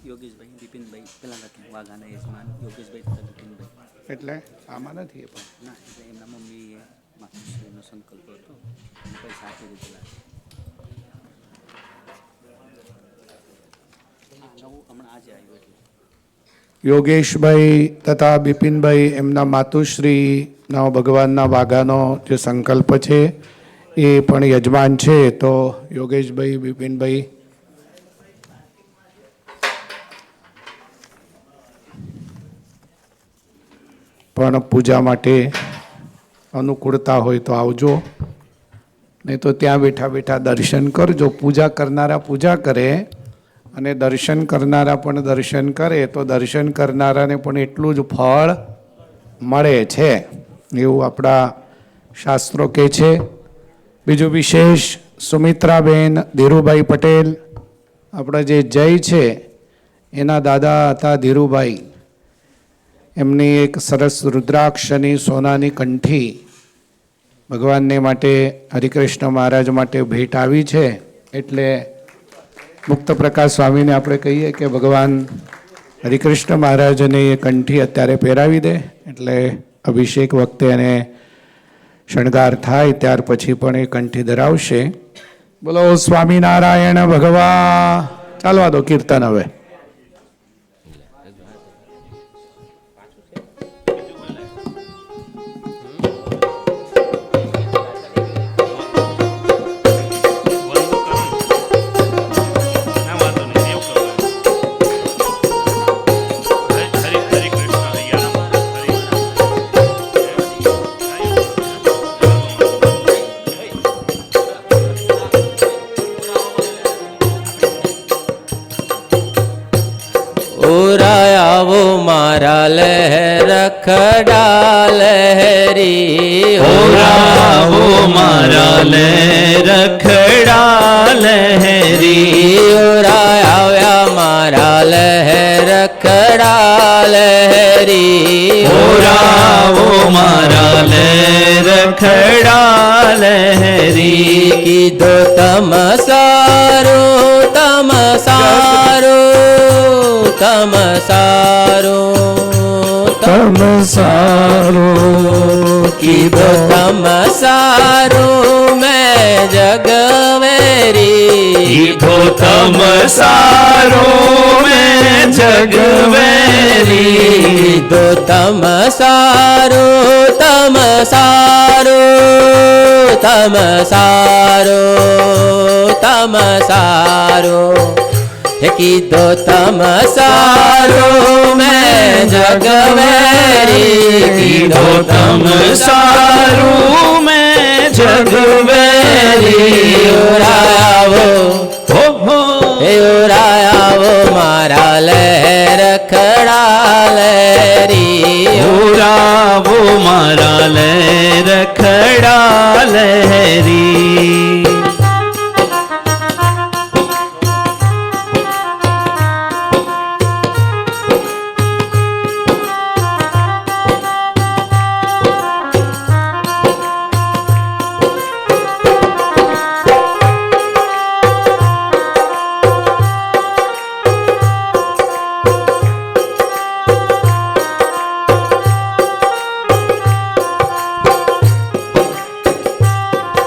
S5: યોગેશભાઈ બિપિનભાઈ પેલા લખ્યું વાઘાના યજમાન યોગેશભાઈ તથા બિપિનભાઈ
S4: એટલે આમાં નથી એ પણ
S5: ના એટલે એમના મમ્મીએ માતૃશ્રીનો સંકલ્પ હતો કંઈ સાથે રીતે નવું હમણાં આજે આવ્યું એટલે
S4: યોગેશભાઈ તથા બિપિનભાઈ એમના માતુશ્રીના ભગવાનના વાઘાનો જે સંકલ્પ છે એ પણ યજમાન છે. તો યોગેશભાઈ બિપિનભાઈ પણ પૂજા માટે અનુકૂળતા હોય તો આવજો, નહીં તો ત્યાં બેઠા બેઠા દર્શન કરજો. પૂજા કરનારા પૂજા કરે અને દર્શન કરનારા પણ દર્શન કરે તો દર્શન કરનારાને પણ એટલું જ ફળ મળે છે એવું આપણા શાસ્ત્રો કહે છે. બીજું વિશેષ સુમિત્રાબેન ધીરુભાઈ પટેલ, આપણા જે જય છે એના દાદા હતા ધીરુભાઈ, એમની એક સરસ રુદ્રાક્ષની સોનાની કંઠી ભગવાનને માટે હરિકૃષ્ણ મહારાજ માટે ભેટ આવી છે. એટલે મુક્ત પ્રકાશ સ્વામીને આપણે કહીએ કે ભગવાન હરિકૃષ્ણ મહારાજને એ કંઠી અત્યારે પહેરાવી દે, એટલે અભિષેક વખતે એને શણગાર થાય ત્યાર પછી પણ એ કંઠી ધરાવશે. બોલો સ્વામિનારાયણ ભગવાન. ચાલવા દો કીર્તન હવે.
S2: ઉરાયાવો મારા લહેર ખડા લહેરી.
S3: ઓરાવો મારા લહેર ખડા લહેરી.
S2: ઉરાયા મારા લહેર ખડા લહેરી.
S3: ઓરાવો મારા લહેર ખડા લહેરી.
S2: કીધો તમ સારું તમ સારું તમ સારું
S4: તમ સારું
S2: કીધો તમ સારું મેં જગવેરી.
S3: કીધો તમ સારું મેં જગવેરી.
S2: કીધો તમ સારું તમ સારું તમ સારું તમ સારું. હે કીધો તમ સારું મેં જગવેરી.
S3: કીધો તમ સારું મેં જગવેરી.
S2: ઉરાયાવો
S3: હો હો
S2: હે ઉરાયાવો મારા લહેર ખડા લહેરી.
S3: ઓરાવો મારા લહેર ખડા લહેરી.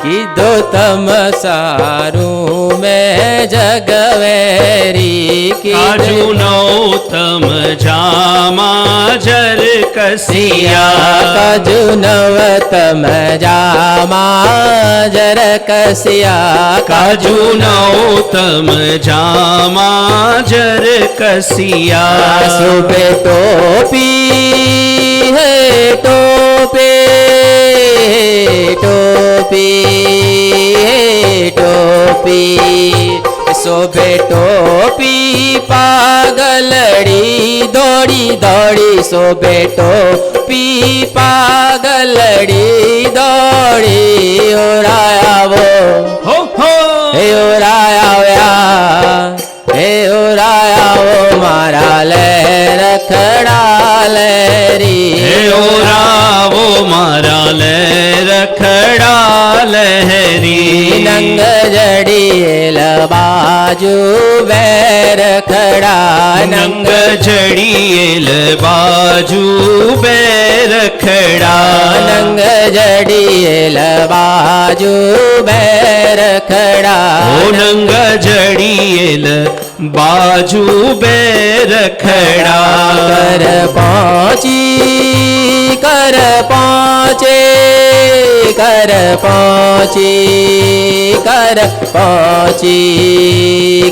S2: કીધો તમ સારું મેં જગવેરી.
S3: કાજુ નૌતમ જામા જર કસિયા.
S2: કાજુ નવતમ જામા જર કસિયા.
S3: કાજુ નૌતમ જામા જર કસિયા.
S2: સુબે ટોપી હે ટોપે ટોપી હે ટોપી. શોભે ટોપી પાગલડી દોડી દોડી. શોભે ટોપી પાગલડી દોડી. ઓરાયાવો
S3: હો હો
S2: હે ઓરાયા હે ઓરાયાવો મારા લહેર ખડા લહેરી.
S3: હે ઓરાવો મારા લહેર ખડા લહેરી.
S2: નંગ જડીએલ બાજુ બેર ખડા.
S3: નંગ જડીએલ બાજુ બેર ખડા.
S2: નંગ જડીએલ બાજુ બેર ખડા.
S3: ઓ નંગ જડીએલ બાજુ બેર ખડા.
S2: કર પહોંચી કર પહોંચે કર પહોંચી કર પહોંચી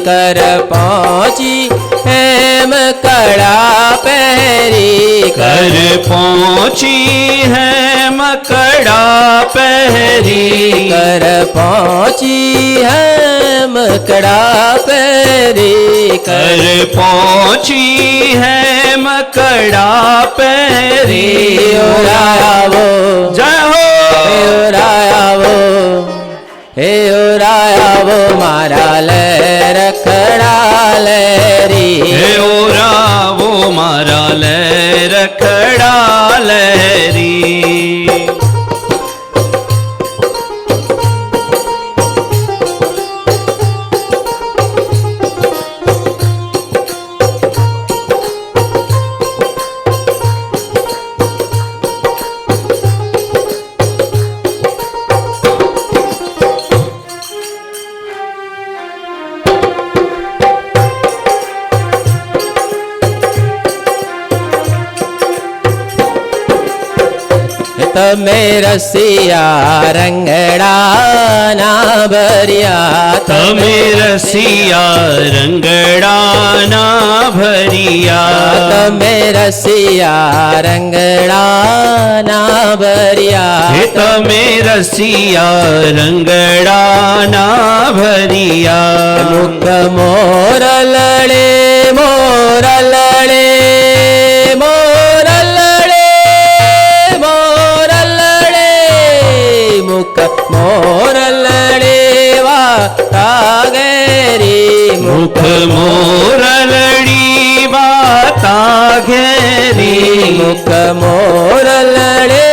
S2: કર પહોંચી હેમ કડા પહેરી.
S3: કર પહોંચી હેમ કડા પહેરી.
S2: કર પહોંચી હેમ કડા પહેરી.
S3: કર પહોંચી હેમ કડા પહેરી.
S2: ઓરાયાવો
S3: જય હો
S2: ઓરાયાવો હે ઓરાયાવો મારા લહેર ખડા લહેરી.
S3: હે ઓરાવો મારા લહેર રખડા લહેરી.
S2: તમે રસિયા રંગડા ના ભર્યા,
S3: તમે રસિયા રંગડાના ભરિયા.
S2: તમે રસિયા રંગડા ના ભર્યા,
S3: હે તમે રસિયા રંગડાના ભરિયા.
S2: મુખ મોર લડે મોર લડે મોર લડે મોર લડે, મુખ મોર લડે વાતા ઘેરી,
S3: મુખ મોર લડી વાતા ઘેરી.
S2: મુખ મોર લડે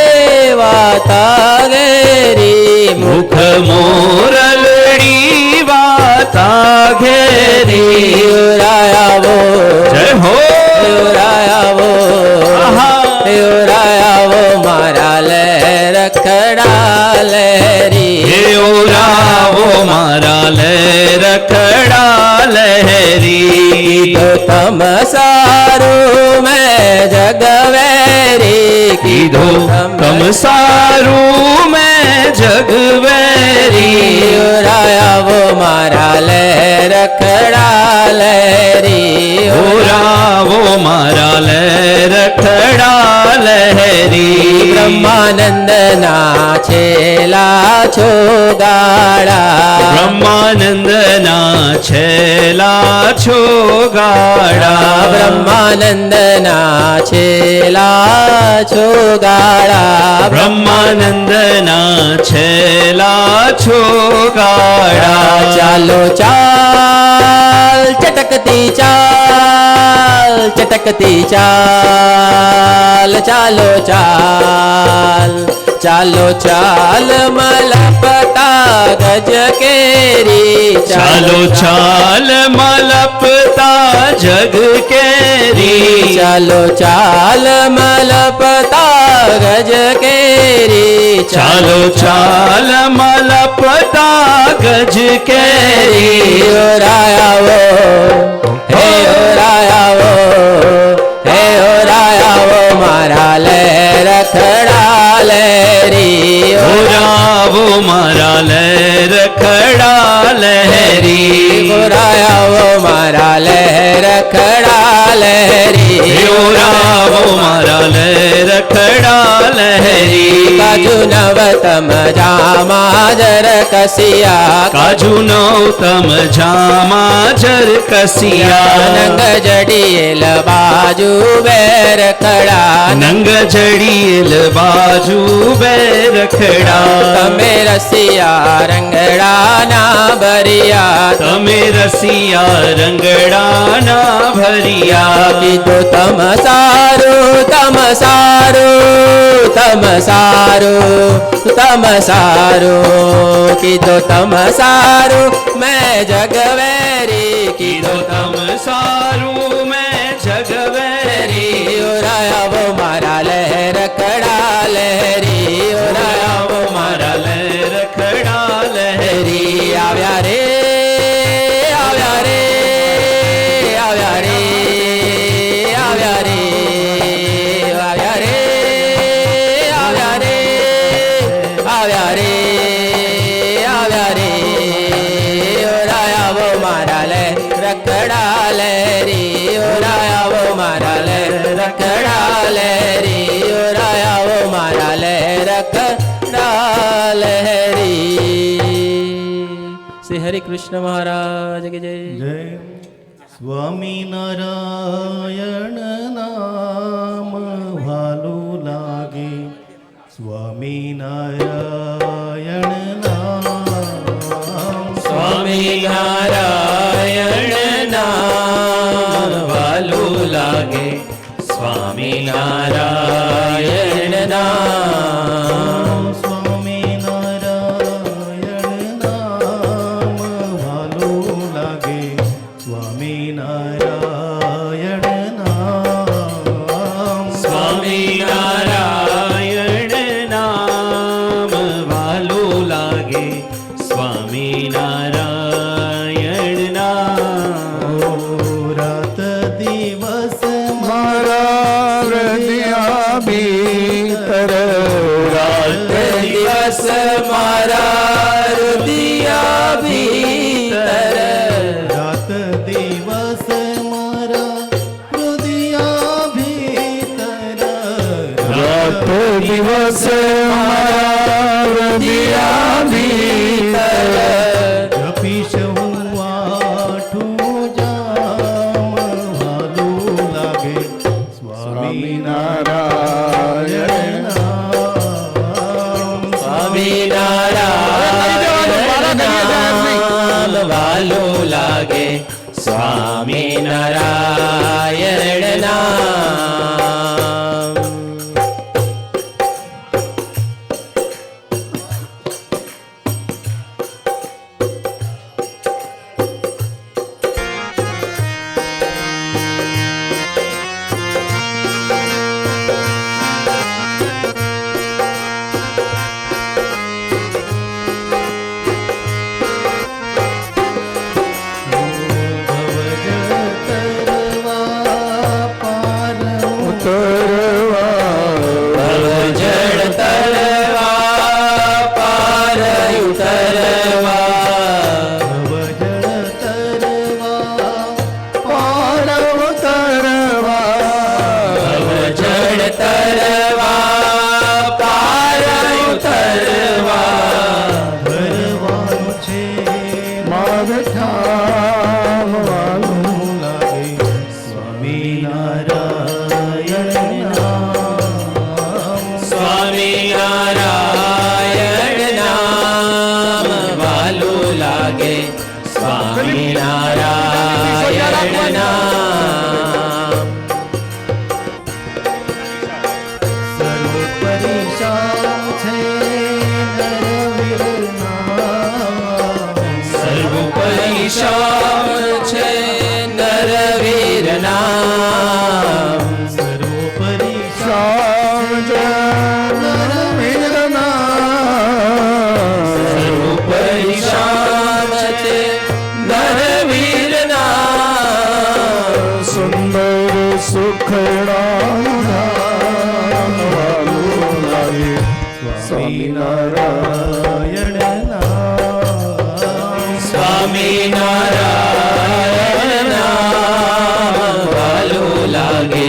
S2: વાતા ઘેરી,
S3: મુખ મોર લડી વાતા ઘેરી.
S2: રાયાવો
S3: જય હો.
S2: રાયાવો રાયાવો મારા લે રખડા લહેરી.
S3: હે ઓરાવો મારા લે રખડા લહેરી.
S2: તો તમ સારું મેં જગવેરી,
S3: કીધો તમ સારું મેં જગવેરી.
S2: રાયાવો મારા લે રખડા લહેરી.
S3: ઓરાવો મારા લે રખડા લહેરી.
S2: બ્રહ્માનંદ ના છેલા છો ગાળા,
S3: બ્રહ્માનંદ ના છેલા છો ગાળા.
S2: બ્રહ્માનંદ ના છેલા છો ગાળા,
S3: બ્રહ્માનંદ ના છેલા છો ગાળા.
S2: ચાલો ચાલ ચટકતી ચાલ ચટકતી ચાલ, ચાલો ચાલ ચાલો ચાલ મલપતા ગજ કેરી.
S3: ચાલો ચાલ મલપતા જગ કેરી.
S2: ચાલો ચાલ મલપતા ગજ કેરી.
S3: ચાલો ચાલ મલપતા ગજ કેરી.
S2: રાયાવો હે રાયાવો હે રાયાવો મારા લે રખડા લહેરી.
S3: ઓરાવો મારા લે રખડા લહેરી.
S2: રાયાવો મારા લે રખડા લહેરી.
S3: ઓરાવો મારા લે રખડા લહેરી.
S2: કાજુ નવતમ જામા જર કસિયા,
S3: કાજુ નૌતમ જામા જર કસિયા.
S2: નંગ જડિયેલ બાજુ બેર ખડા,
S3: નંગ જડિયેલ બાજુ બે રખડા.
S2: તમે રસિયા રંગડા ના ભરિયા,
S3: તમે રસિયા રંગડાના ભરિયા.
S2: કીધું તમ સારું તમ સારું તમ સારું તમ સારું, કીધું તમ સારું મેં જગવેરી.
S3: કીધો તમ સારું મેં જગવેરી.
S2: રાયાવો મારા લહેર રખડા લહેરી. રાયાવો
S3: મારા લે રખડા લહેરી.
S2: આવ્યા રે આવ્યા રે આવ્યા રે આવ્યા રે આવ્યા રે આવ્યા રે આવ્યા રે આવ્યા રે. રાયાવો મારા લે રખડા લહેરી. રાયાવો મારા લે રખડા લહેરી. રાયાવો મારા લે રખડા લહેરી. શ્રી હરિ કૃષ્ણ મહારાજ કે જય.
S6: જય સ્વામિનારાયણ નામ ભાલું લાગે, સ્વામિનારાયણ નામ.
S2: સ્વામિનારાયણ નામ વાલું લાગે, સ્વામી સ્વામિનારાયણ નામ
S6: સ્વામિનારાયણ નામ વાલું લાગે સ્વામિનારાયણ નામ
S3: સ્વામિનારાયણ નામ વાલું લાગે સ્વામિનારાયણ નામ
S6: રાત દિવસ
S4: મારા હૃદયા ભીતર
S2: રાત દિવસ મારા હૃદયા ભીતર
S6: રાત દિવસ મારા હૃદયા ભીતર
S4: રાત દિવસ મારા હૃદયા ભીતર
S6: જપીશ હું આઠું જામ વાલું લાગે સ્વામિનારાયણ નામ
S2: સ્વામિનારાયણ નામ વાલું લાગે સ્વામિનારાયણ નામ ભવજળ તરવા પાર ઉતરવા ભવજળ તરવા પાર ઉતરવા
S6: ભરવાનું છે
S4: માગઠામ વાલું
S6: લાગે સ્વામિનારાયણ નામ
S2: સ્વામિનારાયણ નામ વાલું લાગે સ્વામિનારાયણ નામ
S6: સર્વોપરી શ્યામ છે નરવીર નામ
S2: સર્વોપરી શ્યામ છે નરવીર નામ
S6: સર્વોપરી
S4: શ્યામ
S2: સર્વોપરી શ્યામ છે નરવીર નામ
S4: સુંદર સુખડામ વાલું લાગે સ્વામિનારાયણ
S6: નામ
S2: સ્વામિનારાયણ નામ વાલું લાગે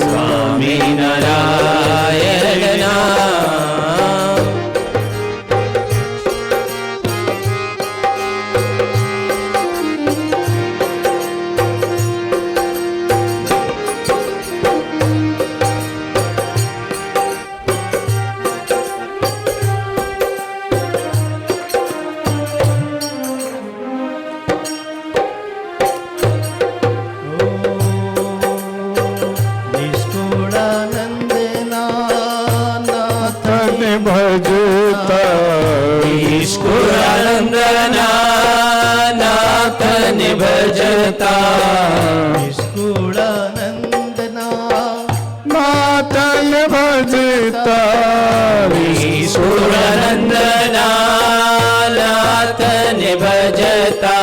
S2: સ્વામિનારાયણ નામ
S4: તને ભજતા
S2: નિષ્કુળાનંદના નાથને ભજતા
S4: માતન ભજતા
S2: નિષ્કુળાનંદના નાથને ભજતા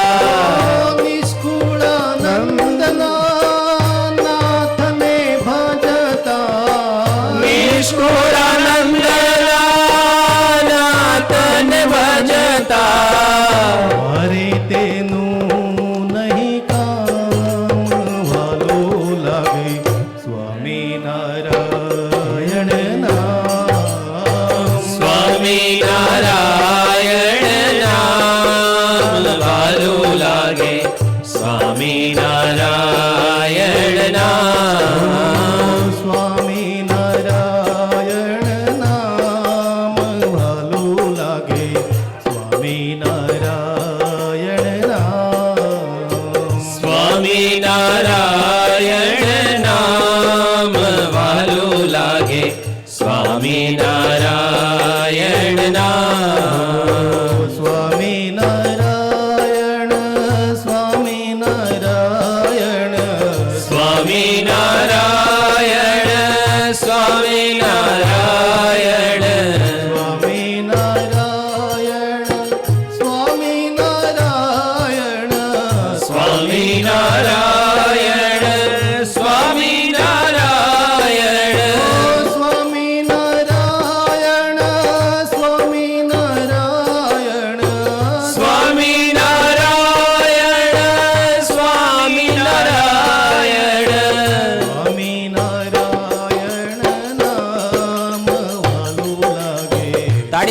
S2: નિષ્કુળાનંદના નાથને ભજતા
S6: મારે તેનું નહીં કામ વાલું લાગે સ્વામિનારાયણ નામ
S2: સ્વામિનારાયણ નામ વાલું લાગે સ્વામિનારાયણ નામ
S6: સ્વામિનારાયણ નામ વાલું લાગે સ્વામિનારાયણ નામ
S2: સ્વામિનારાયણ નામ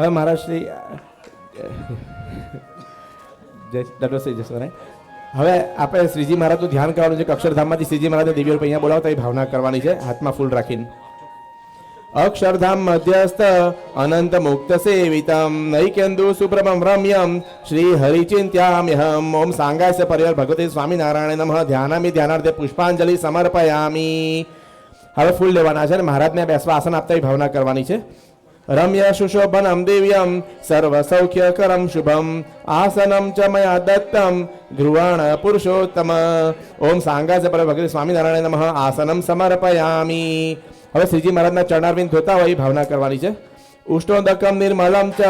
S1: હવે મારા શ્રી ડૉક્ટર જસવરાય, હવે આપણે શ્રીજી મહારાજનું ધ્યાન કરવાનું છે કે અક્ષરધામમાંથી શ્રીજી મહારાજને દિવ્ય રૂપ અહીંયા બોલાવતા એ ભાવના કરવાની છે, હાથમાં ફૂલ રાખીને. અક્ષરધામ મધ્યસ્થ અનંત મુક્ત સેવિતમ નૈકેન્દુ સુપ્રભમ રમ્યમ શ્રી હરિચિંત્યામ્યહમ. ઓમ સાંગાસ્ય પરિવાર ભગવતે સ્વામિનારાયણ નમઃ. ધ્યાનામિ ધ્યાનાર્થે પુષ્પાંજલિ સમર્પયામી. હવે ફૂલ લેવાના છે અને મહારાજને બેસવા આસન આપતા એ ભાવના કરવાની છે. રમ્ય સુશોભનમ દિવ્યમ સર્વ સૌખ્યકરમ શુભમ આસનમ ચ મયા દત્તમ ધ્રુવાણ પુરુષોત્તમ. ઓમ સાંગાસ્ય પરિવાર ભગવતે સ્વામિનારાયણ નમઃ. આસનમ સમર્પયામી. હવે શ્રીજી મહારાજના ચરણારવિંદ ધોતા હોય એ ભાવના કરવાની છે. ઉષ્ણોદકમ નિર્મલમ ચ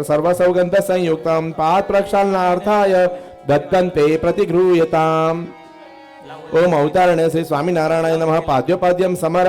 S1: સર્વસૌગંધ સંયુક્તમ પાદ પ્રક્ષાલનાર્થાય દત્તંતે પ્રતિગૃહ્યતામ. ઓમ અવતારણે શ્રી સ્વામિનારાયણ નમઃ. પાદ્યોપાદ્યમ સમર